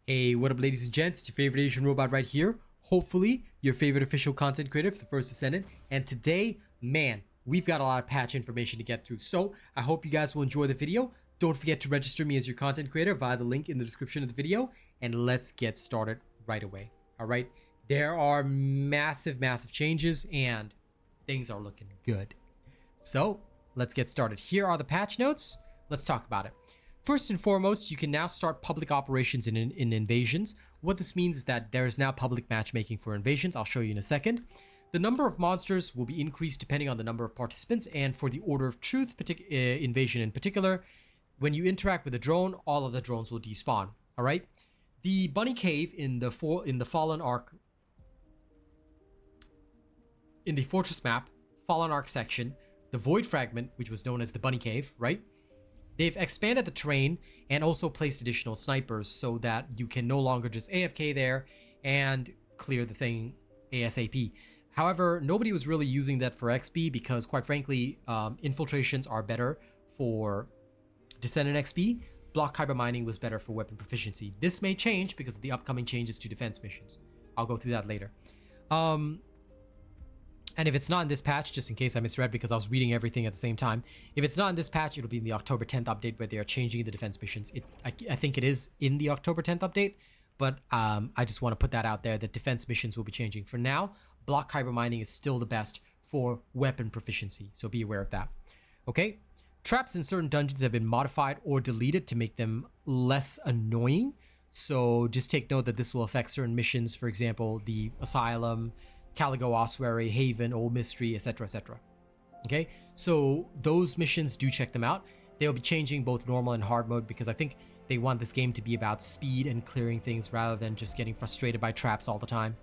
Hey, what up ladies and gents, it's your favorite Asian robot right here. Hopefully, your favorite official content creator for the First Descendant. And today, man, we've got a lot of patch information to get through. So, I hope you guys will enjoy the video. Don't forget to register me as your content creator via the link in the description of the video. And let's get started right away. Alright, there are massive changes and things are looking good. So, let's get started. Here are the patch notes. Let's talk about it. First and foremost, you can now start public operations in invasions. What this means is that there is now public matchmaking for invasions. I'll show you in a second. The number of monsters will be increased depending on the number of participants, and for the Order of Truth invasion in particular, when you interact with a drone, all of the drones will despawn. All right. The bunny cave in the Fallen Ark, in the Fortress map, Fallen Ark section, the Void Fragment, which was known as the bunny cave, right? They've expanded the terrain and also placed additional snipers so that you can no longer just AFK there and clear the thing ASAP. However, nobody was really using that for XP because, quite frankly, infiltrations are better for Descendant XP. Block kyber mining was better for weapon proficiency. This may change because of the upcoming changes to defense missions. I'll go through that later. And if it's not in this patch, just in case I misread because I was reading everything at the same time, if it's not in this patch, it'll be in the October 10th update where they are changing the defense missions. I think it is in the October 10th update, but I just want to put that out there that defense missions will be changing. For now, block kyber mining is still the best for weapon proficiency, so be aware of that. Okay, traps in certain dungeons have been modified or deleted to make them less annoying. So just take note that this will affect certain missions, for example, the Asylum, Caligo Ossuary, Haven, Old Mystery, etc, etc. Okay, so those missions, do check them out. They'll be changing both normal and hard mode because I think they want this game to be about speed and clearing things rather than just getting frustrated by traps all the time.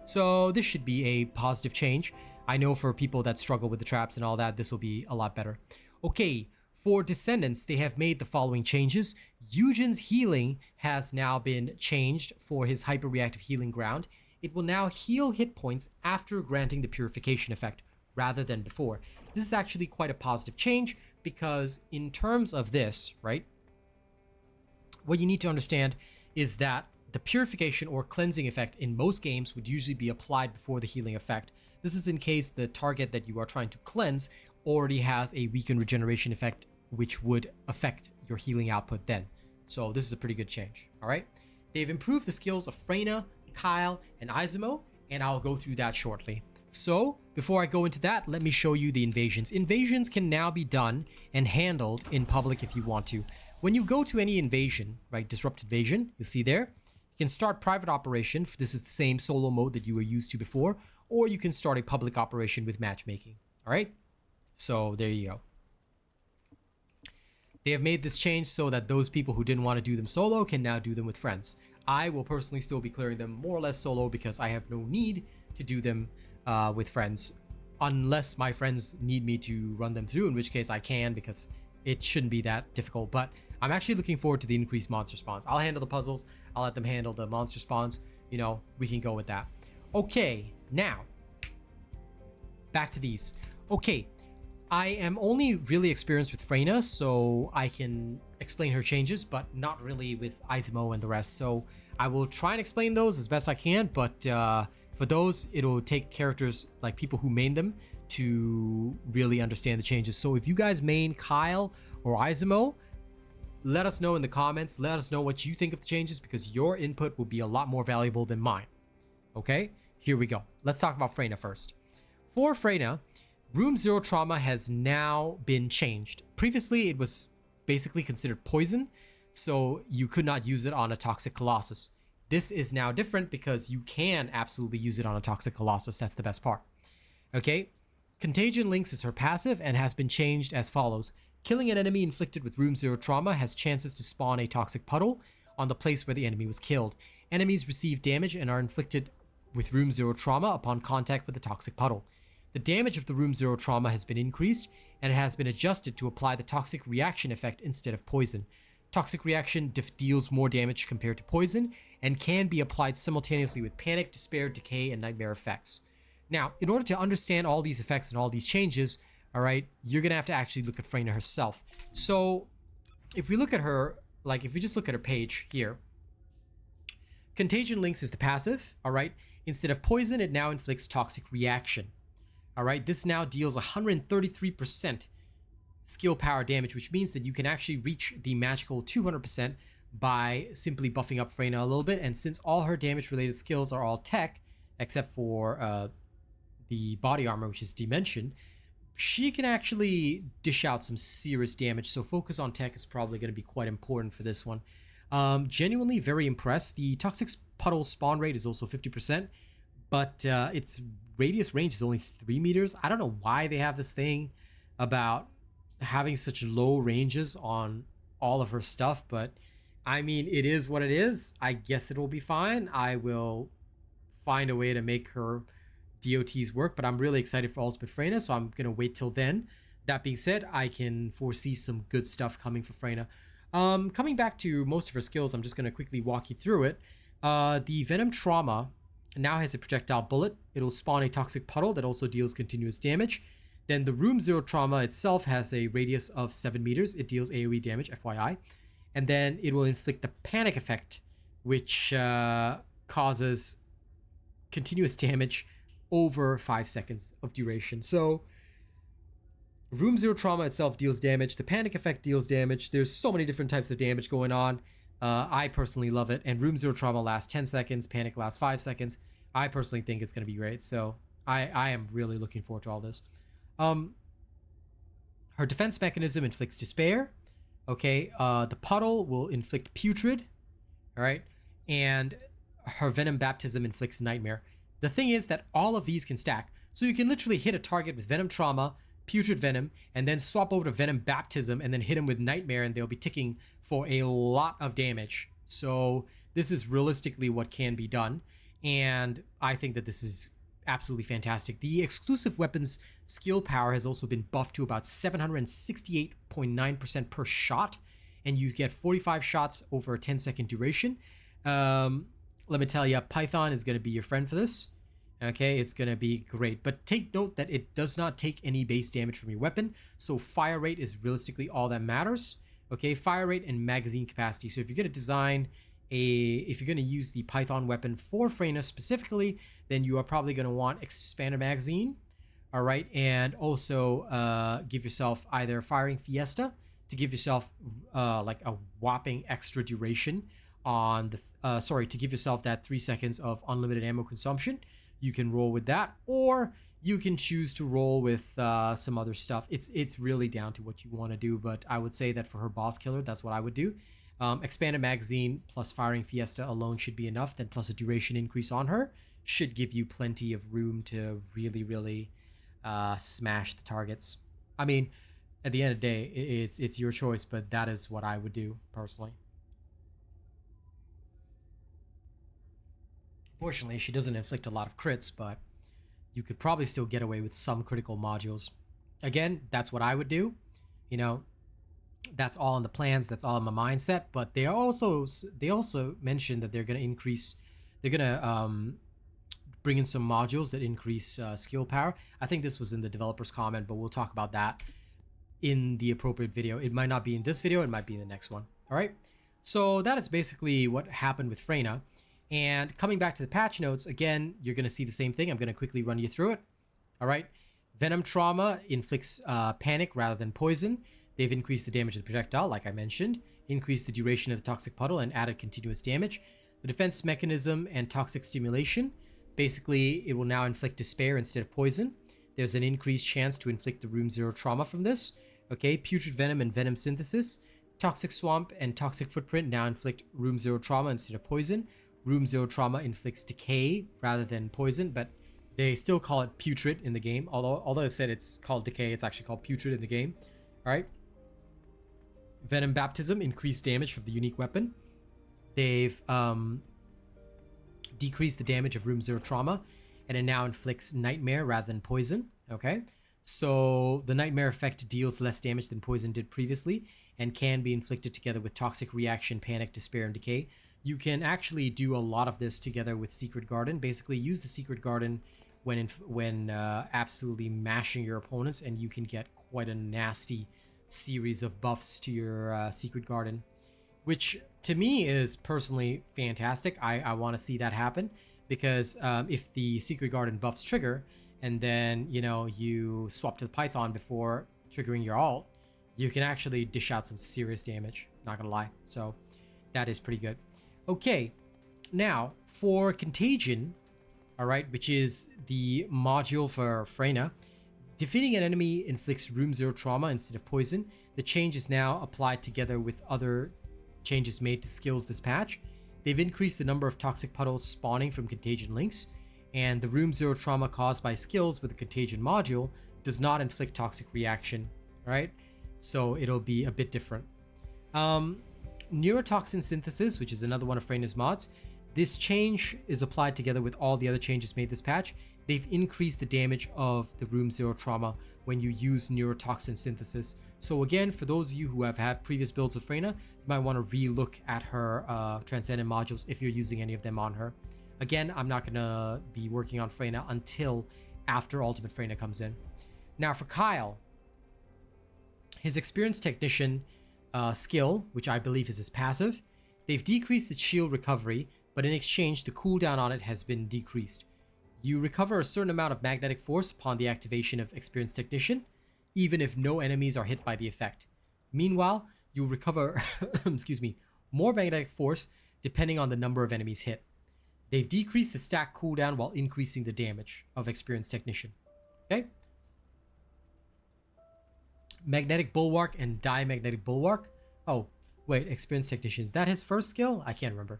So this should be a positive change. I know for people that struggle with the traps and all that, this will be a lot better. Okay, for Descendants, they have made the following changes. Eugen's healing has now been changed for his hyper-reactive healing ground. It will now heal hit points after granting the purification effect rather than before. This is actually quite a positive change because in terms of this, right, what you need to understand is that the purification or cleansing effect in most games would usually be applied before the healing effect. This is in case the target that you are trying to cleanse already has a weaken regeneration effect, which would affect your healing output then. So this is a pretty good change, all right? They've improved the skills of Freyna, Kyle, and Esiemo, and I'll go through that shortly. So, before I go into that, let me show you the invasions. Invasions can now be done and handled in public if you want to. When you go to any invasion, right, disrupt invasion, you'll see there, you can start private operation. This is the same solo mode that you were used to before, or you can start a public operation with matchmaking. All right, so there you go. They have made this change so that those people who didn't want to do them solo can now do them with friends. I will personally still be clearing them more or less solo because I have no need to do them with friends unless my friends need me to run them through, in which case I can because it shouldn't be that difficult. But I'm actually looking forward to the increased monster spawns. I'll handle the puzzles. I'll let them handle the monster spawns. You know, we can go with that. Okay, now back to these. Okay, I am only really experienced with Freyna, so I can explain her changes, but not really with Esiemo and the rest. So I will try and explain those as best I can, but for those, it'll take characters like people who main them to really understand the changes. So if you guys main Kyle or Esiemo, let us know in the comments. Let us know what you think of the changes because your input will be a lot more valuable than mine. Okay, here we go. Let's talk about Freyna first. For Freyna, Room Zero Trauma has now been changed. Previously, it was basically considered poison, so you could not use it on a Toxic Colossus. This is now different because you can absolutely use it on a Toxic Colossus. That's the best part. Okay, Contagion Links is her passive and has been changed as follows. Killing an enemy inflicted with Room Zero Trauma has chances to spawn a Toxic Puddle on the place where the enemy was killed. Enemies receive damage and are inflicted with Room Zero Trauma upon contact with the Toxic Puddle. The damage of the Room Zero Trauma has been increased, and it has been adjusted to apply the Toxic Reaction effect instead of poison. Toxic Reaction deals more damage compared to poison, and can be applied simultaneously with Panic, Despair, Decay, and Nightmare effects. Now, in order to understand all these effects and all these changes, all right, you're going to have to actually look at Freyna herself. So, if we look at her, like if we just look at her page here, Contagion Links is the passive, all right? Instead of poison, it now inflicts toxic reaction, all right? This now deals 133% skill power damage, which means that you can actually reach the magical 200% by simply buffing up Freyna a little bit. And since all her damage-related skills are all tech, except for the body armor, which is Dimension, she can actually dish out some serious damage. So focus on tech is probably going to be quite important for this one. Genuinely very impressed. The Toxic Puddle spawn rate is also 50%, but its radius range is only 3 meters. I don't know why they have this thing about having such low ranges on all of her stuff, but I mean, it is what it is. I guess it will be fine. I will find a way to make her DOTs work, but I'm really excited for Ultimate Freyna, so I'm gonna wait till then. That being said, I can foresee some good stuff coming for Freyna. Coming back to most of her skills, I'm just gonna quickly walk you through it. The Venom Trauma now has a projectile bullet. It'll spawn a toxic puddle that also deals continuous damage. Then the Room Zero Trauma itself has a radius of 7 meters. It deals AoE damage, FYI. And then it will inflict the Panic Effect, which causes continuous damage over 5 seconds of duration. So Room Zero Trauma itself deals damage. The Panic Effect deals damage. There's so many different types of damage going on. I personally love it. And Room Zero Trauma lasts 10 seconds. Panic lasts 5 seconds. I personally think it's going to be great. So I am really looking forward to all this. Her defense mechanism inflicts despair. Okay, the puddle will inflict putrid. All right, and her venom baptism inflicts nightmare. The thing is that all of these can stack, so you can literally hit a target with venom trauma, putrid venom, and then swap over to venom baptism, and then hit them with nightmare, and they'll be ticking for a lot of damage. So this is realistically what can be done, and I think that this is absolutely fantastic. The exclusive weapons skill power has also been buffed to about 768.9% per shot, and you get 45 shots over a 10-second duration. Let me tell you, Python is going to be your friend for this. Okay, it's going to be great. But take note that it does not take any base damage from your weapon, so fire rate is realistically all that matters. Okay, fire rate and magazine capacity. So if you're going to design if you're going to use the Python weapon for Freyna specifically, then you are probably going to want expanded magazine, all right, and also give yourself either firing fiesta to give yourself like a whopping extra duration on the to give yourself that 3 seconds of unlimited ammo consumption. You can roll with that, or you can choose to roll with some other stuff. It's really down to what you want to do, but I would say that for her boss killer, that's what I would do. Expanded magazine plus firing fiesta alone should be enough. Then plus a duration increase on her should give you plenty of room to really smash the targets. I mean, at the end of the day, it's your choice, but that is what I would do personally. Fortunately, she doesn't inflict a lot of crits, but you could probably still get away with some critical modules. Again, that's what I would do. You know, that's all in the plans, that's all in my mindset, but they also mentioned that they're going to increase, they're going to bring in some modules that increase skill power. I think this was in the developer's comment, but we'll talk about that in the appropriate video. It might not be in this video, it might be in the next one. All right, so that is basically what happened with Freyna. And coming back to the patch notes, again, you're going to see the same thing. I'm going to quickly run you through it. All right, Venom Trauma inflicts panic rather than poison. They've increased the damage of the projectile, like I mentioned, increased the duration of the toxic puddle, and added continuous damage. The defense mechanism and toxic stimulation, basically, it will now inflict despair instead of poison. There's an increased chance to inflict the Room Zero Trauma from this. Okay, putrid venom and venom synthesis. Toxic swamp and toxic footprint now inflict Room Zero Trauma instead of poison. Room Zero Trauma inflicts decay rather than poison, but they still call it putrid in the game. Although I said it's called decay, it's actually called putrid in the game. All right. Venom Baptism, increased damage from the unique weapon. They've decreased the damage of Room Zero Trauma, and it now inflicts Nightmare rather than Poison. Okay, so the Nightmare effect deals less damage than Poison did previously, and can be inflicted together with Toxic Reaction, Panic, Despair, and Decay. You can actually do a lot of this together with Secret Garden. Basically, use the Secret Garden when absolutely mashing your opponents, and you can get quite a nasty series of buffs to your Secret Garden, which to me is personally fantastic. I want to see that happen because if the Secret Garden buffs trigger and then, you know, you swap to the Python before triggering your ult, you can actually dish out some serious damage. Not gonna lie. So that is pretty good. Okay, now for Contagion, all right, which is the module for Freyna. Defeating an enemy inflicts room 0 trauma instead of poison. The change is now applied together with other changes made to skills this patch. They've increased the number of toxic puddles spawning from Contagion links, and the room 0 trauma caused by skills with the Contagion module does not inflict toxic reaction, right? So it'll be a bit different. Neurotoxin synthesis, which is another one of Freyna's mods. This change is applied together with all the other changes made this patch. They've increased the damage of the room 0 trauma when you use neurotoxin synthesis. So again, for those of you who have had previous builds of Freyna, you might want to re-look at her Transcendent modules if you're using any of them on her. Again, I'm not going to be working on Freyna until after Ultimate Freyna comes in. Now for Kyle, his Experienced Technician skill, which I believe is his passive, they've decreased its shield recovery, but in exchange, the cooldown on it has been decreased. You recover a certain amount of magnetic force upon the activation of Experienced Technician, even if no enemies are hit by the effect. Meanwhile, you'll recover excuse me, more magnetic force depending on the number of enemies hit. They've decreased the stack cooldown while increasing the damage of Experienced Technician. Okay? Magnetic Bulwark and Diamagnetic Bulwark. Oh, wait, Experienced Technician. Is that his first skill? I can't remember.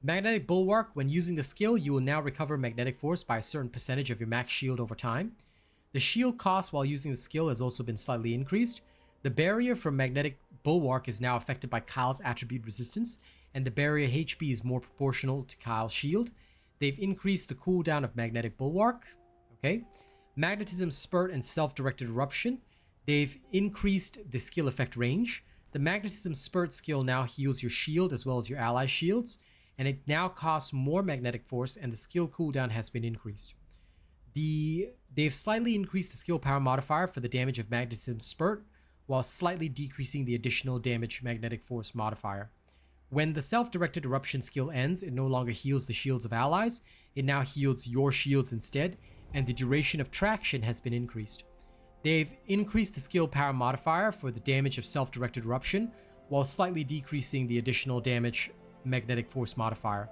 Magnetic Bulwark, when using the skill, you will now recover magnetic force by a certain percentage of your max shield over time. The shield cost while using the skill has also been slightly increased. The barrier from Magnetic Bulwark is now affected by Kyle's attribute resistance, and the barrier HP is more proportional to Kyle's shield. They've increased the cooldown of Magnetic Bulwark. Okay. Magnetism Spurt and Self-Directed Eruption. They've increased the skill effect range. The Magnetism Spurt skill now heals your shield as well as your ally shields, and it now costs more magnetic force, and the skill cooldown has been increased. They've slightly increased the skill power modifier for the damage of Magnetism Spurt, while slightly decreasing the additional damage magnetic force modifier. When the self-directed eruption skill ends, it no longer heals the shields of allies, it now heals your shields instead, and the duration of traction has been increased. They've increased the skill power modifier for the damage of self-directed eruption, while slightly decreasing the additional damage magnetic force modifier.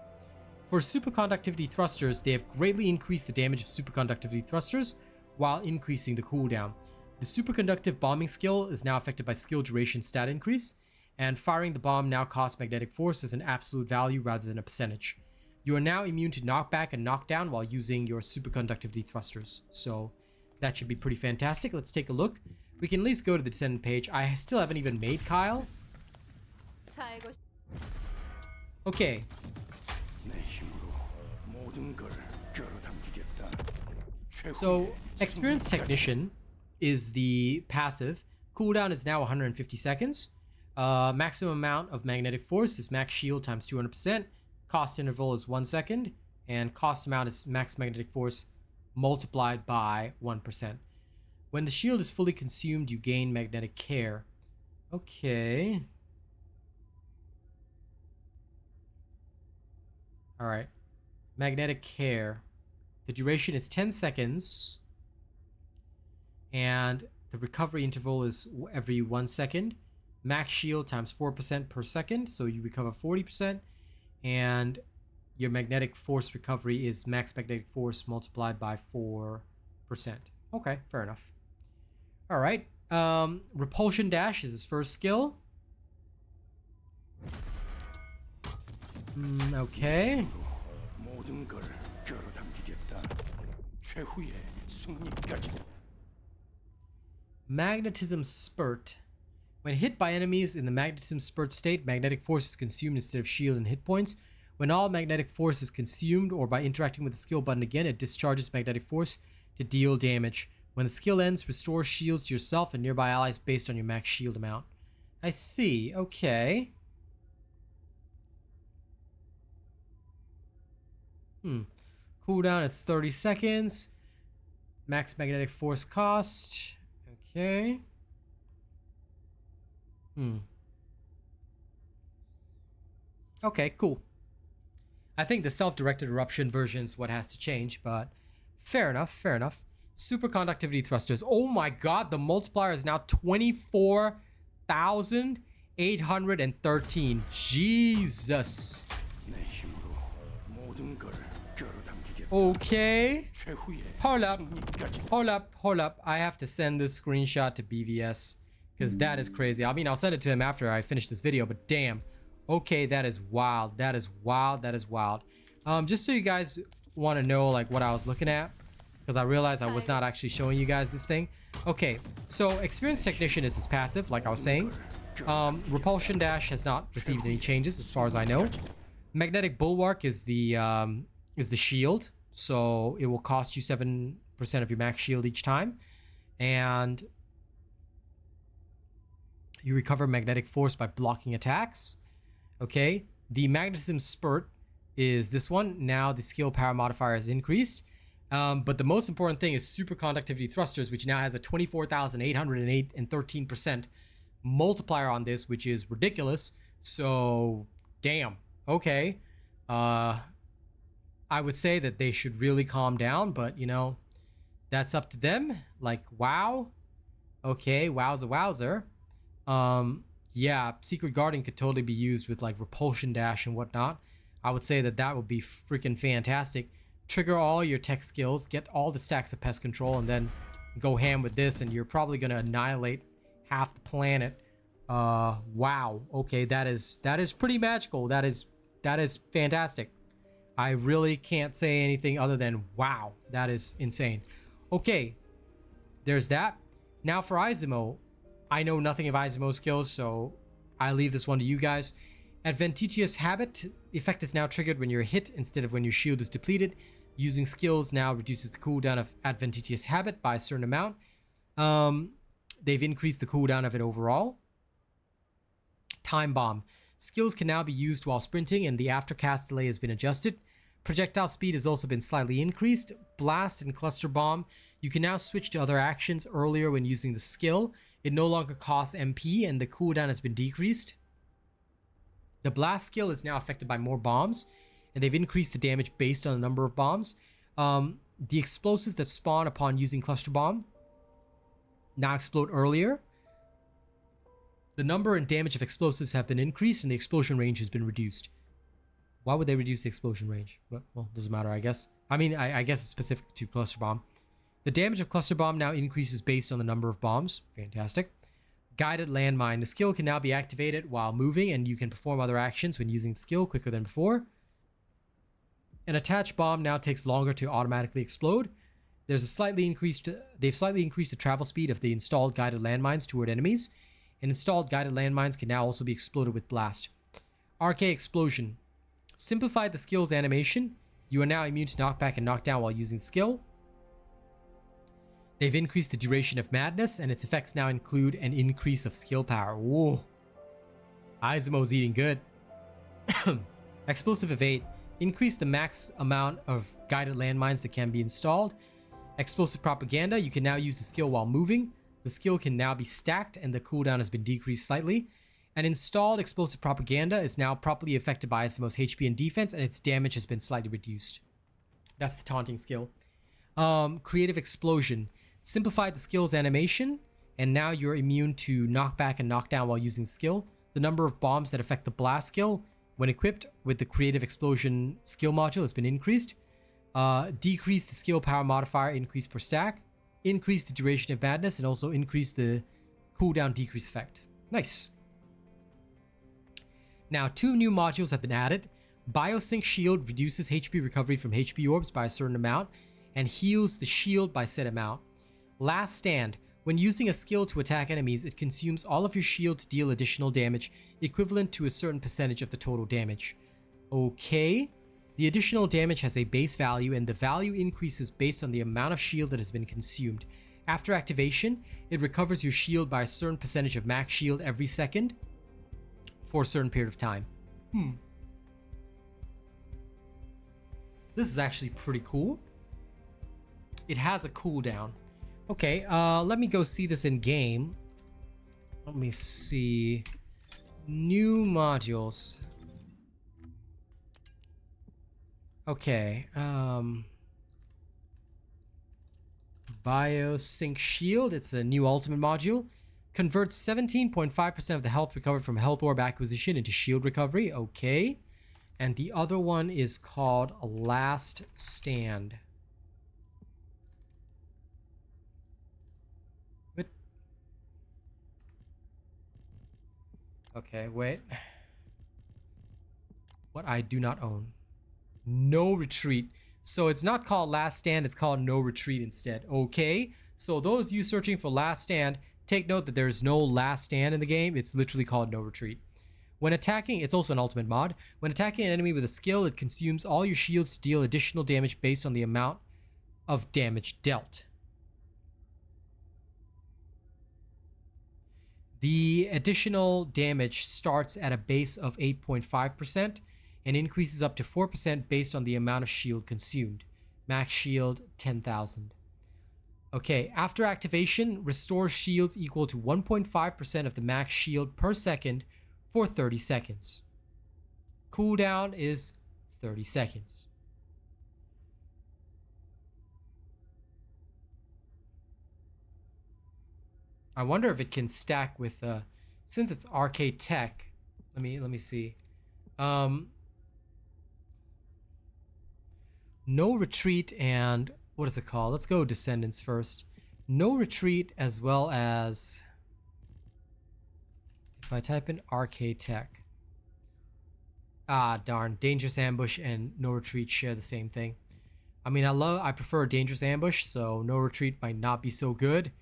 For superconductivity thrusters, they have greatly increased the damage of superconductivity thrusters while increasing the cooldown. The superconductive bombing skill is now affected by skill duration stat increase, and firing the bomb now costs magnetic force as an absolute value rather than a percentage. You are now immune to knockback and knockdown while using your superconductivity thrusters. So that should be pretty fantastic. Let's take a look. We can at least go to the Descendant page. I still haven't even made Kyle. Okay. So, Experienced Technician is the passive. Cooldown is now 150 seconds. Maximum amount of magnetic force is max shield times 200%. Cost interval is 1 second. And cost amount is max magnetic force multiplied by 1%. When the shield is fully consumed, you gain magnetic care. Okay. Alright. Magnetic care. The duration is 10 seconds. And the recovery interval is every 1 second. Max shield times 4% per second. So you recover 40%. And your magnetic force recovery is max magnetic force multiplied by 4%. Okay, fair enough. Alright. Repulsion Dash is his first skill. Okay. Magnetism Spurt. When hit by enemies in the Magnetism Spurt state, magnetic force is consumed instead of shield and hit points. When all magnetic force is consumed or by interacting with the skill button again, it discharges magnetic force to deal damage. When the skill ends, restore shields to yourself and nearby allies based on your max shield amount. I see. Okay. Cooldown is 30 seconds. Max magnetic force cost. Okay. Okay, cool. I think the self-directed eruption version is what has to change, but fair enough, fair enough. Superconductivity thrusters. Oh my god, the multiplier is now 24,813. Jesus. Okay. Hold up. Hold up. Hold up. I have to send this screenshot to BVS because that is crazy. I mean, I'll send it to him after I finish this video, but damn. Okay, that is wild. That is wild. That is wild. Just so you guys want to know like what I was looking at, because I realized I was not actually showing you guys this thing. Okay, so Experienced Technician is his passive, like I was saying. Repulsion Dash has not received any changes as far as I know. Magnetic Bulwark is the shield, so it will cost you 7% of your max shield each time, and you recover magnetic force by blocking attacks. Okay, the Magnetism Spurt is this one. Now the skill power modifier is increased. But the most important thing is Superconductivity Thrusters, which now has a 24,808 and 13% multiplier on this, which is ridiculous. So, damn. Okay. I would say that they should really calm down, but, you know, that's up to them. Like, wow. Okay, wowza wowzer. Yeah, Secret Guardian could totally be used with, like, Repulsion Dash and whatnot. I would say that that would be freaking fantastic. Trigger all your tech skills, get all the stacks of pest control, and then go ham with this, and you're probably gonna annihilate half the planet. Wow. Okay, that is pretty magical. That is fantastic. I really can't say anything other than wow. That is insane. Okay, there's that. Now for Esiemo, I know nothing of Esiemo's skills, so I leave this one to you guys. Adventitious Habit. The effect is now triggered when you're hit instead of when your shield is depleted. Using skills now reduces the cooldown of Adventitious Habit by a certain amount. They've increased the cooldown of it overall. Time Bomb. Skills can now be used while sprinting, and the aftercast delay has been adjusted. Projectile speed has also been slightly increased. Blast and Cluster Bomb. You can now switch to other actions earlier when using the skill. It no longer costs MP, and the cooldown has been decreased. The Blast skill is now affected by more bombs, and they've increased the damage based on the number of bombs. The explosives that spawn upon using Cluster Bomb now explode earlier. The number and damage of explosives have been increased, and the explosion range has been reduced. Why would they reduce the explosion range? Well, doesn't matter, I guess. I mean, I guess it's specific to Cluster Bomb. The damage of Cluster Bomb now increases based on the number of bombs. Fantastic. Guided Landmine. The skill can now be activated while moving, and you can perform other actions when using the skill quicker than before. An attached bomb now takes longer to automatically explode. They've slightly increased the travel speed of the installed guided landmines toward enemies. And installed guided landmines can now also be exploded with blast. RK Explosion. Simplified the skill's animation. You are now immune to knockback and knockdown while using the skill. They've increased the duration of madness, and its effects now include an increase of skill power. Whoa. Esiemo's eating good. Explosive Evade. Increase the max amount of guided landmines that can be installed. Explosive Propaganda. You can now use the skill while moving. The skill can now be stacked, and the cooldown has been decreased slightly. An installed Explosive Propaganda is now properly affected by Esiemo's HP and defense, and its damage has been slightly reduced. That's the taunting skill. Creative Explosion. Simplified the skill's animation, and now you're immune to knockback and knockdown while using the skill. The number of bombs that affect the blast skill when equipped with the Creative Explosion skill module has been increased. Decrease the skill power modifier increase per stack. Increase the duration of madness, and also increase the cooldown decrease effect. Nice. Now, 2 new modules have been added. Biosync Shield reduces HP recovery from HP orbs by a certain amount and heals the shield by said amount. Last Stand. When using a skill to attack enemies, it consumes all of your shield to deal additional damage, equivalent to a certain percentage of the total damage. Okay. The additional damage has a base value, and the value increases based on the amount of shield that has been consumed. After activation, it recovers your shield by a certain percentage of max shield every second for a certain period of time. This is actually pretty cool. It has a cooldown. Okay, let me go see this in game. Let me see. New modules. Okay. Biosync Shield. It's a new ultimate module. Converts 17.5% of the health recovered from health orb acquisition into shield recovery. Okay. And the other one is called Last Stand. What? Okay, wait. What I do not own. No Retreat. So it's not called Last Stand, it's called No Retreat instead. Okay, so those of you searching for Last Stand, take note that there's no Last Stand in the game. It's literally called No Retreat. When attacking, it's also an ultimate mod. When attacking an enemy with a skill, it consumes all your shields to deal additional damage based on the amount of damage dealt. The additional damage starts at a base of 8.5% and increases up to 4% based on the amount of shield consumed. Max shield 10,000. Okay, after activation, restore shields equal to 1.5% of the max shield per second for 30 seconds. Cooldown is 30 seconds. I wonder if it can stack with since it's arcade tech. Let me see. No Retreat and what is it called? Let's go Descendants first. No Retreat, as well as if I type in arcade tech. Ah, darn. Dangerous Ambush and No Retreat share the same thing. I mean, I prefer Dangerous Ambush, so No Retreat might not be so good.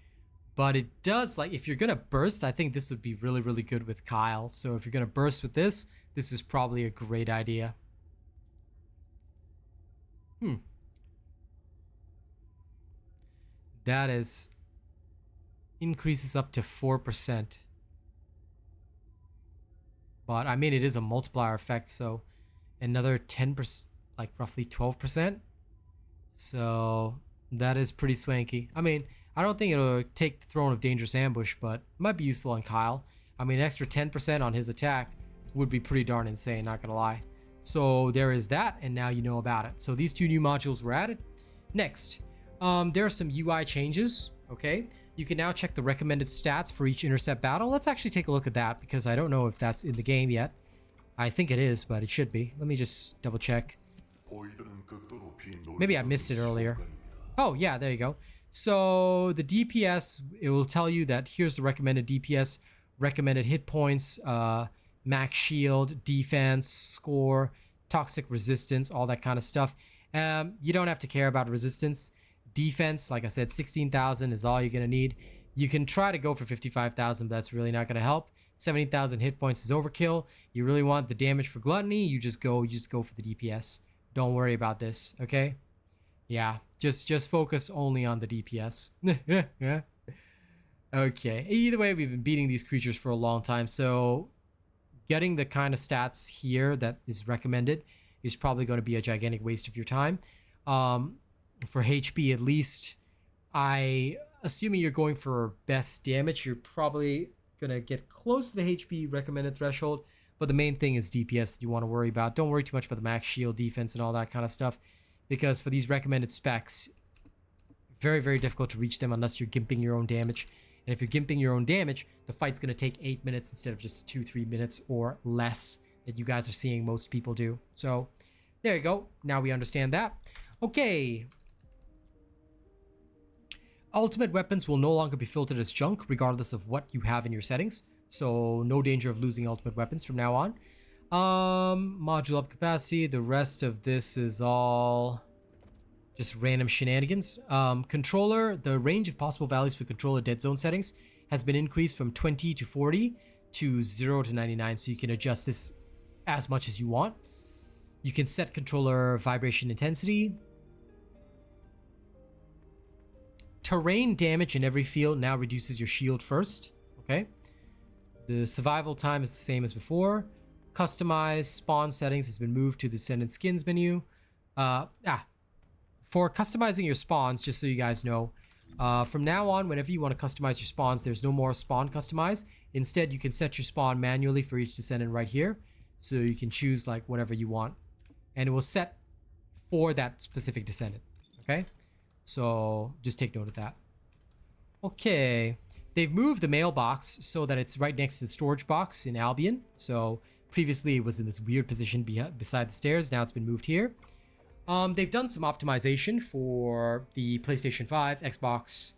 But it does, like, if you're gonna burst, I think this would be really, really good with Kyle. So if you're gonna burst with this is probably a great idea. That is increases up to 4%. But I mean, it is a multiplier effect, so another 10%, like roughly 12%. So that is pretty swanky. I mean, I don't think it'll take the throne of Dangerous Ambush, but it might be useful on Kyle. I mean, an extra 10% on his attack would be pretty darn insane, not gonna lie. So there is that, and now you know about it. So these two new modules were added. Next, there are some UI changes, okay? You can now check the recommended stats for each intercept battle. Let's actually take a look at that, because I don't know if that's in the game yet. I think it is, but it should be. Let me just double check. Maybe I missed it earlier. Oh, yeah, there you go. So the DPS, it will tell you that here's the recommended DPS, recommended hit points, max shield, defense, score, toxic resistance, all that kind of stuff. You don't have to care about resistance. Defense, like I said, 16,000 is all you're going to need. You can try to go for 55,000, but that's really not going to help. 70,000 hit points is overkill. You really want the damage for gluttony, you just go for the DPS. Don't worry about this, okay? Yeah, just focus only on the DPS. Yeah. Okay, either way, we've been beating these creatures for a long time, so getting the kind of stats here that is recommended is probably going to be a gigantic waste of your time. For HP, at least, assuming you're going for best damage, you're probably going to get close to the HP recommended threshold, but the main thing is DPS that you want to worry about. Don't worry too much about the max shield, defense, and all that kind of stuff, because for these recommended specs, very, very difficult to reach them unless you're gimping your own damage. And if you're gimping your own damage, the fight's going to take 8 minutes instead of just 2-3 minutes or less that you guys are seeing most people do. So there you go. Now we understand that. Okay. Ultimate weapons will no longer be filtered as junk regardless of what you have in your settings. So no danger of losing ultimate weapons from now on. Module up capacity. The rest of this is all just random shenanigans. Controller, the range of possible values for controller dead zone settings has been increased from 20 to 40 to 0 to 99, so you can adjust this as much as you want. You can set controller vibration intensity. Terrain damage in every field now reduces your shield first, okay? The survival time is the same as before. Customize spawn settings has been moved to the Descendant skins menu. For customizing your spawns, just so you guys know, from now on, whenever you want to customize your spawns, there's no more spawn customize. Instead, you can set your spawn manually for each Descendant right here. So you can choose like whatever you want. And it will set for that specific descendant. Okay, so just take note of that. Okay, they've moved the mailbox so that it's right next to the storage box in Albion. So previously it was in this weird position beside the stairs. Now it's been moved here. They've done some optimization for the PlayStation 5, Xbox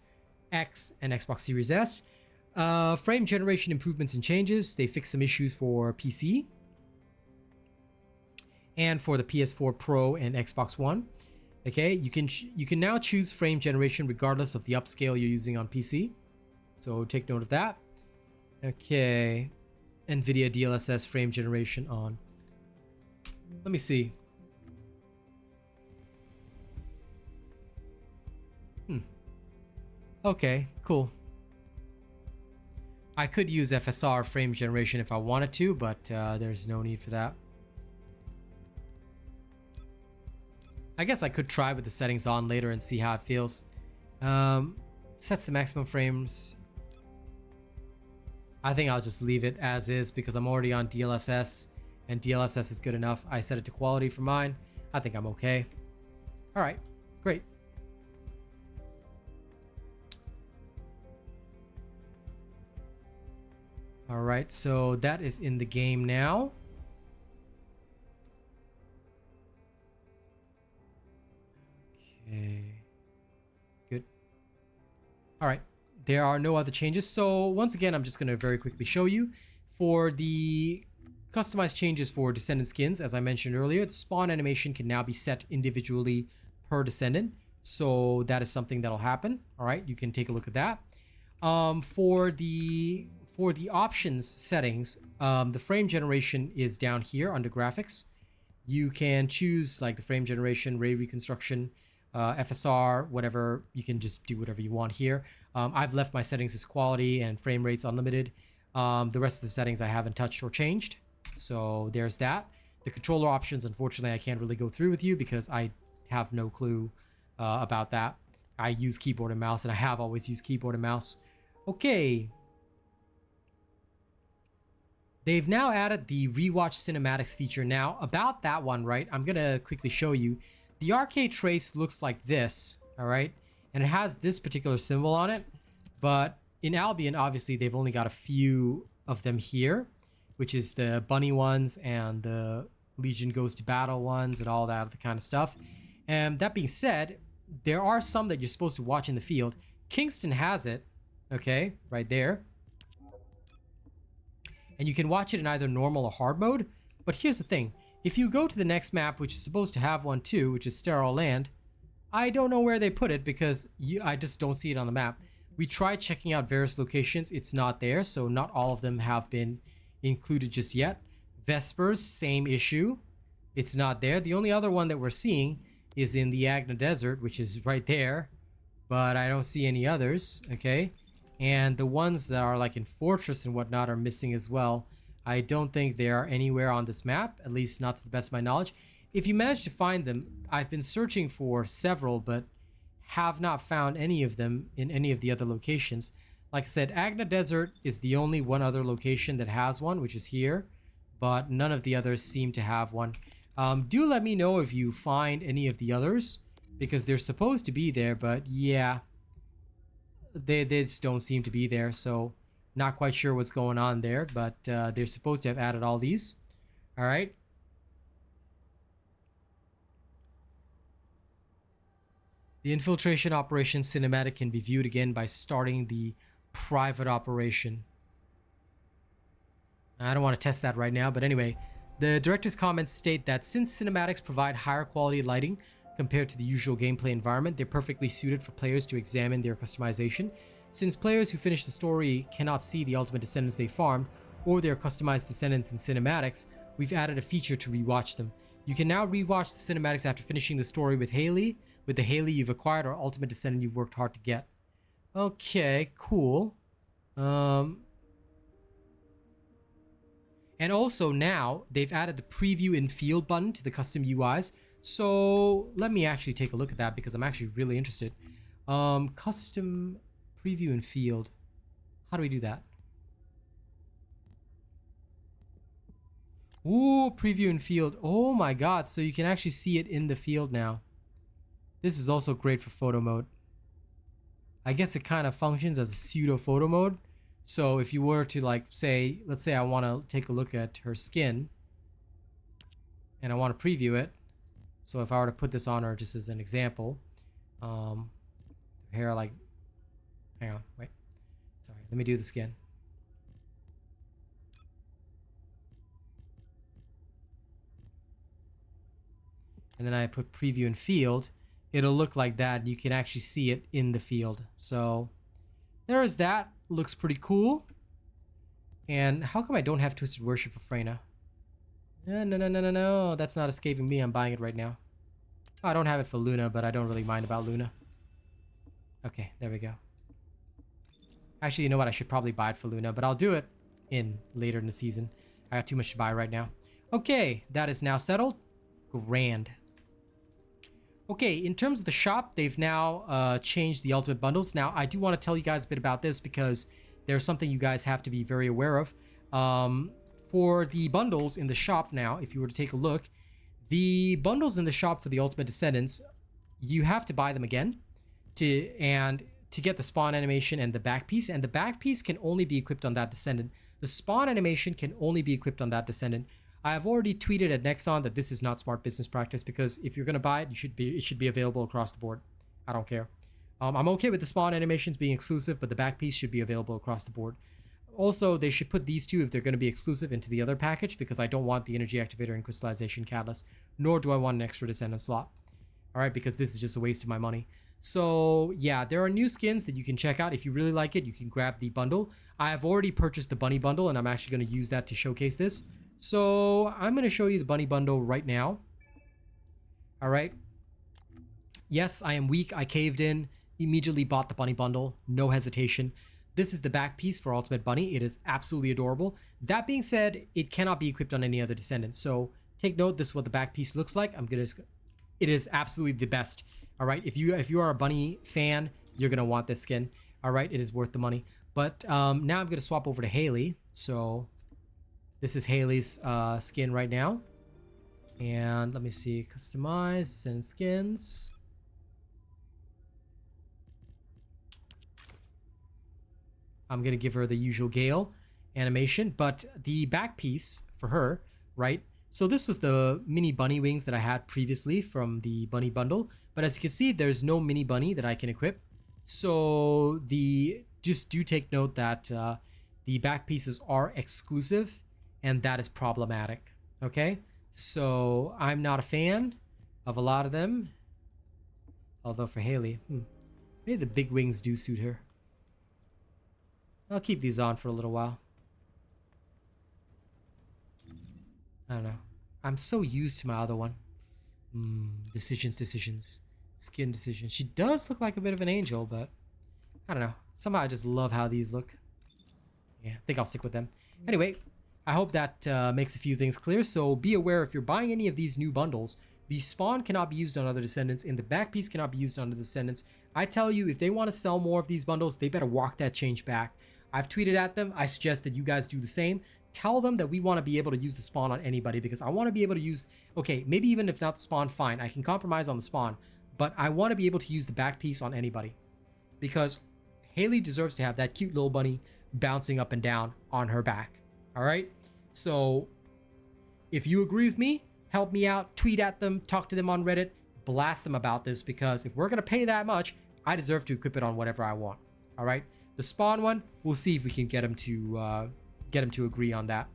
X, and Xbox Series S. Frame generation improvements and changes. They fixed some issues for PC and for the PS4 Pro and Xbox One. Okay, you can now choose frame generation regardless of the upscale you're using on PC. So take note of that. Okay, NVIDIA DLSS frame generation on. Let me see. Okay, cool. I could use FSR frame generation if I wanted to, but there's no need for that. I guess I could try with the settings on later and see how it feels. Sets the maximum frames. I think I'll just leave it as is because I'm already on DLSS and DLSS is good enough. I set it to quality for mine. I think I'm okay. All right, great. All right, so that is in the game now. Okay, good. All right, there are no other changes. So once again, I'm just going to very quickly show you for the customized changes for Descendant skins. As I mentioned earlier, the spawn animation can now be set individually per Descendant. So that is something that'll happen. All right, you can take a look at that. For the options settings, the frame generation is down here under graphics. You can choose like the frame generation, ray reconstruction, FSR, whatever. You can just do whatever you want here. I've left my settings as quality and frame rates unlimited. The rest of the settings I haven't touched or changed. So there's that. The controller options, unfortunately, I can't really go through with you because I have no clue about that. I use keyboard and mouse, and I have always used keyboard and mouse. Okay. They've now added the Rewatch Cinematics feature. Now, about that one, right, I'm going to quickly show you. The arcade trace looks like this, all right? And it has this particular symbol on it. But in Albion, obviously, they've only got a few of them here, which is the bunny ones and the Legion Goes to Battle ones and all that other kind of stuff. And that being said, there are some that you're supposed to watch in the field. Kingston has it, okay, right there. And you can watch it in either normal or hard mode. But here's the thing. If you go to the next map, which is supposed to have one too, which is Sterile Land, I don't know where they put it because I just don't see it on the map. We tried checking out various locations. It's not there, so not all of them have been included just yet. Vespers, same issue. It's not there. The only other one that we're seeing is in the Agna Desert, which is right there. But I don't see any others, okay? And the ones that are like in Fortress and whatnot are missing as well. I don't think they are anywhere on this map, at least not to the best of my knowledge. If you manage to find them, I've been searching for several, but have not found any of them in any of the other locations. Like I said, Agna Desert is the only one other location that has one, which is here, but none of the others seem to have one. Do let me know if you find any of the others, because they're supposed to be there, but yeah, they just don't seem to be there, so not quite sure what's going on there, but they're supposed to have added all these. All right. The infiltration operation cinematic can be viewed again by starting the private operation. I don't want to test that right now, but anyway, the director's comments state that since cinematics provide higher quality lighting compared to the usual gameplay environment, they're perfectly suited for players to examine their customization. Since players who finish the story cannot see the ultimate descendants they farmed or their customized descendants in cinematics, we've added a feature to rewatch them. You can now rewatch the cinematics after finishing the story with Haley, with the Haley you've acquired or ultimate descendant you've worked hard to get. Okay, cool. And also now they've added the preview in field button to the custom UIs. So let me actually take a look at that because I'm actually really interested. Custom preview in field. How do we do that? Ooh, preview in field. Oh my god, so you can actually see it in the field now. This is also great for photo mode. I guess it kind of functions as a pseudo photo mode. So if you were to like say, let's say I want to take a look at her skin and I want to preview it. So if I were to put this on her just as an example, hair like, hang on, wait, sorry, let me do the skin. And then I put preview in field, it'll look like that, and you can actually see it in the field. So there is that. Looks pretty cool. And how come I don't have Twisted Worship for Freyna? No, that's not escaping me. I'm buying it right now. Oh, I don't have it for Luna, but I don't really mind about Luna. Okay, there we go. Actually, you know what? I should probably buy it for Luna, but I'll do it later in the season. I got too much to buy right now. Okay, that is now settled. Grand. Okay, in terms of the shop, they've now changed the ultimate bundles. Now, I do want to tell you guys a bit about this because there's something you guys have to be very aware of. For the bundles in the shop now, if you were to take a look, the bundles in the shop for the Ultimate Descendants, you have to buy them again to get the spawn animation and the back piece. And the back piece can only be equipped on that Descendant. The spawn animation can only be equipped on that Descendant. I have already tweeted at Nexon that this is not smart business practice because if you're going to buy it, it should be available across the board. I don't care. I'm okay with the spawn animations being exclusive, but the back piece should be available across the board. Also, they should put these two, if they're going to be exclusive, into the other package because I don't want the Energy Activator and Crystallization Catalyst, nor do I want an extra Descendant slot. Alright, because this is just a waste of my money. So, yeah, there are new skins that you can check out. If you really like it, you can grab the bundle. I have already purchased the Bunny Bundle, and I'm actually going to use that to showcase this. So, I'm going to show you the Bunny Bundle right now. Alright. Yes, I am weak. I caved in, immediately bought the Bunny Bundle. No hesitation. This is the back piece for Ultimate Bunny. It is absolutely adorable. That being said, it cannot be equipped on any other Descendant. So, take note, this is what the back piece looks like. It is absolutely the best. Alright, if you are a Bunny fan, you're going to want this skin. Alright, it is worth the money. But now I'm going to swap over to Haley. So, this is Haley's skin right now. And let me see, customize, send skins. I'm going to give her the usual Gale animation, but the back piece for her, right? So this was the mini bunny wings that I had previously from the Bunny Bundle. But as you can see, there's no mini bunny that I can equip. So just do take note that the back pieces are exclusive, and that is problematic. Okay, so I'm not a fan of a lot of them. Although for Haley, maybe the big wings do suit her. I'll keep these on for a little while. I don't know. I'm so used to my other one. Decisions. Skin decisions. She does look like a bit of an angel, but I don't know. Somehow I just love how these look. Yeah, I think I'll stick with them. Anyway, I hope that makes a few things clear. So be aware if you're buying any of these new bundles, the spawn cannot be used on other Descendants and the back piece cannot be used on other Descendants. I tell you, if they want to sell more of these bundles, they better walk that change back. I've tweeted at them. I suggest that you guys do the same. Tell them that we want to be able to use the spawn on anybody because I want to be able to use, okay, maybe even if not the spawn, fine. I can compromise on the spawn, but I want to be able to use the back piece on anybody because Haley deserves to have that cute little bunny bouncing up and down on her back. All right. So if you agree with me, help me out, tweet at them, talk to them on Reddit, blast them about this because if we're going to pay that much, I deserve to equip it on whatever I want. All right. The spawn one, we'll see if we can get him to agree on that.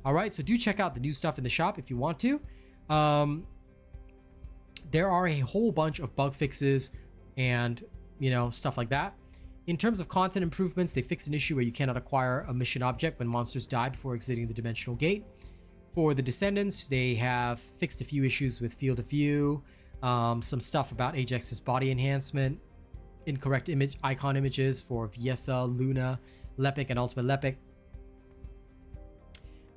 All right, so do check out the new stuff in the shop if you want to. There are a whole bunch of bug fixes and, stuff like that. In terms of content improvements, they fixed an issue where you cannot acquire a mission object when monsters die before exiting the dimensional gate. For the Descendants, they have fixed a few issues with field of view, some stuff about Ajax's body enhancement, incorrect icon images for Viessa, Luna, Lepic, and Ultimate Lepic.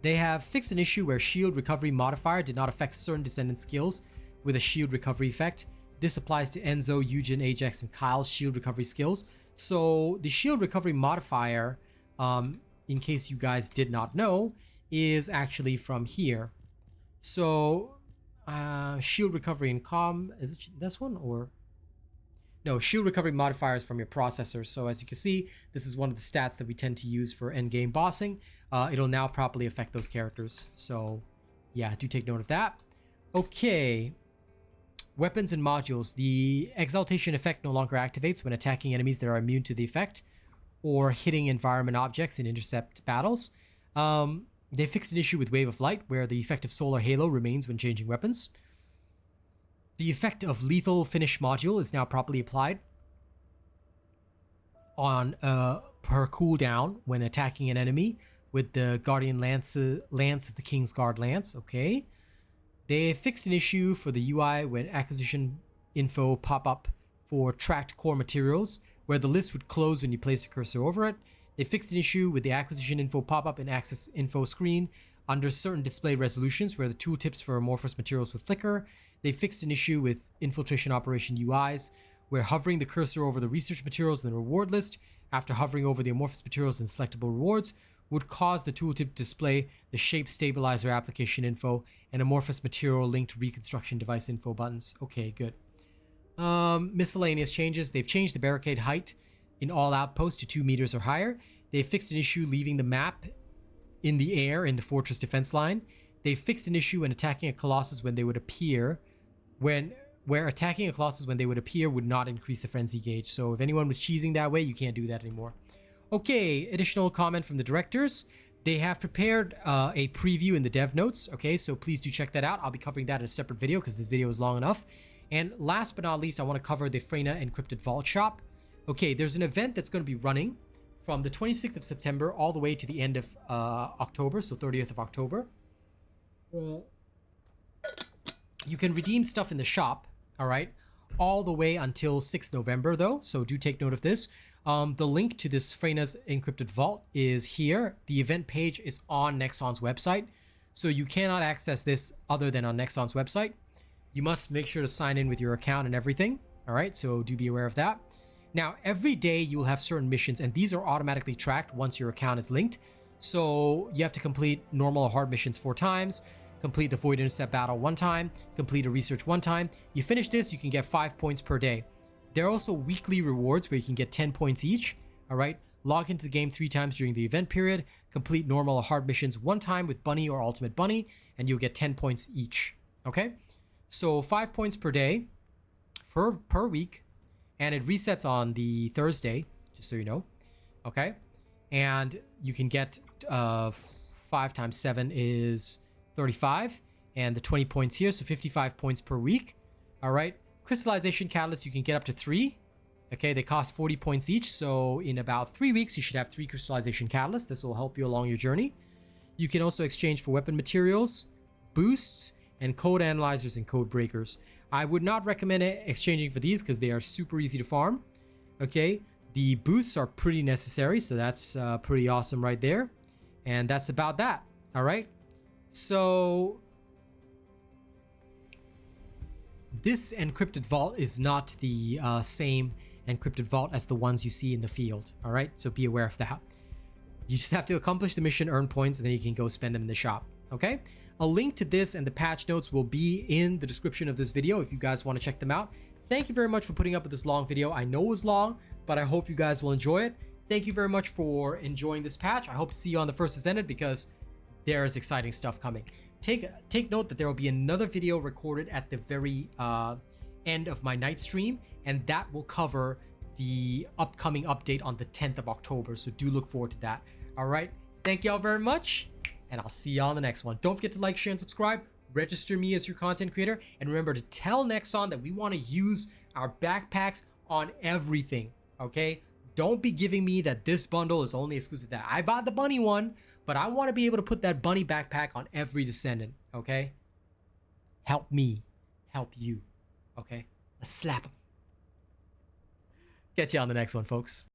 They have fixed an issue where shield recovery modifier did not affect certain Descendant skills with a shield recovery effect. This applies to Enzo, Eugen, Ajax, and Kyle's shield recovery skills. So the shield recovery modifier, in case you guys did not know, is actually from here. So shield recovery and calm, is it this one or no? Shield recovery modifiers from your processor. So as you can see, this is one of the stats that we tend to use for endgame bossing. It'll now properly affect those characters. So yeah, do take note of that. Okay. Weapons and modules. The exaltation effect no longer activates when attacking enemies that are immune to the effect or hitting environment objects in intercept battles. They fixed an issue with Wave of Light where the effect of Solar Halo remains when changing weapons. The effect of Lethal Finish module is now properly applied on per cooldown when attacking an enemy with the Guardian Lance of the King's Guard Lance. Okay. They fixed an issue for the UI when acquisition info pop up for tracked core materials, where the list would close when you place a cursor over it. They fixed an issue with the acquisition info pop up in access info screen under certain display resolutions, where the tooltips for amorphous materials would flicker. They fixed an issue with infiltration operation UIs, where hovering the cursor over the research materials in the reward list after hovering over the amorphous materials and selectable rewards would cause the tooltip to display the shape stabilizer application info and amorphous material linked reconstruction device info buttons. Okay, good. Miscellaneous changes. They've changed the barricade height in all outposts to 2 meters or higher. They fixed an issue leaving the map in the air in the fortress defense line. They fixed an issue when attacking a colossus when they would appear, where attacking a colossus when they would appear would not increase the frenzy gauge. So if anyone was cheesing that way, you can't do that anymore. Okay, additional comment from the directors. They have prepared a preview in the dev notes. Okay, so please do check that out. I'll be covering that in a separate video because this video is long enough. And last but not least, I want to cover the Freyna Encrypted Vault Shop. Okay, there's an event that's going to be running from the 26th of September all the way to the end of October, so 30th of October. You can redeem stuff in the shop, all right, all the way until 6th November, though, so do take note of this. The link to this Freyna's Encrypted Vault is here. The event page is on Nexon's website, so you cannot access this other than on Nexon's website. You must make sure to sign in with your account and everything, all right, so do be aware of that. Now, every day you will have certain missions, and these are automatically tracked once your account is linked. So you have to complete normal or hard missions 4 times, complete the Void Intercept battle 1 time, complete a research 1 time. You finish this, you can get 5 points per day. There are also weekly rewards where you can get 10 points each, all right? Log into the game 3 times during the event period, complete normal or hard missions 1 time with Bunny or Ultimate Bunny, and you'll get 10 points each, okay? So 5 points per day per week, and it resets on the Thursday, just so you know, okay? And you can get 5 times 7 is 35, and the 20 points here, so 55 points per week, all right? Crystallization catalysts, you can get up to 3. Okay, they cost 40 points each, so in about 3 weeks, you should have 3 crystallization catalysts. This will help you along your journey. You can also exchange for weapon materials, boosts, and code analyzers and code breakers. I would not recommend exchanging for these because they are super easy to farm. Okay, the boosts are pretty necessary, so that's pretty awesome right there. And that's about that, all right? So this encrypted vault is not the same encrypted vault as the ones you see in the field, all right? So be aware of that. You just have to accomplish the mission, earn points, and then you can go spend them in the shop, okay? A link to this and the patch notes will be in the description of this video if you guys want to check them out. Thank you very much for putting up with this long video. I know it was long, but I hope you guys will enjoy it. Thank you very much for enjoying this patch. I hope to see you on the First Descendant because there is exciting stuff coming. Take note that there will be another video recorded at the very end of my night stream, and that will cover the upcoming update on the 10th of October, so do look forward to that. All right, thank y'all very much, and I'll see y'all on the next one. Don't forget to like, share, and subscribe. Register me as your content creator, and remember to tell Nexon that we want to use our backpacks on everything, okay? Don't be giving me that this bundle is only exclusive to that. I bought the bunny one, but I want to be able to put that bunny backpack on every Descendant, okay? Help me help you, okay? Let's slap them. Catch you on the next one, folks.